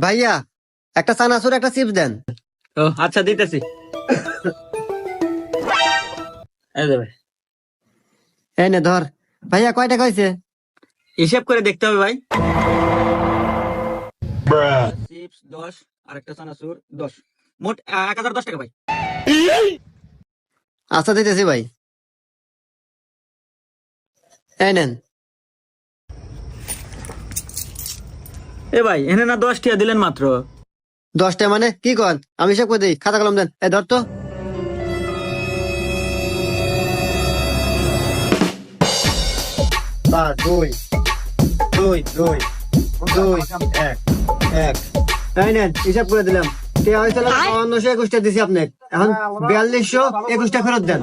ভাইয়া একটা চানাচুর একটা চিপস দেন। ও আচ্ছা দিতেছি। এই যে ভাই, এই নে ধর। ভাইয়া কয় টাকা হয়েছে? হিসাব করে দেখতে হবে ভাই। চিপস 10 আর একটা চানাচুর 10, মোট 1010 টাকা ভাই। আচ্ছা দিতেছি ভাই, এই নেন। এ ভাই এনে না 10 টাকা দিলেন মাত্র। 10টা মানে কি কর, আমি হিসাব করে দিই, খাতা কলম দেন। এই ধর তো। দুই দুই দুই দুই এক এক। এই নেন হিসাব করে দিলাম। টিয়া হয়েছিল 5221টা দিছি আপনি, এখন 4221টা ফেরত দেন।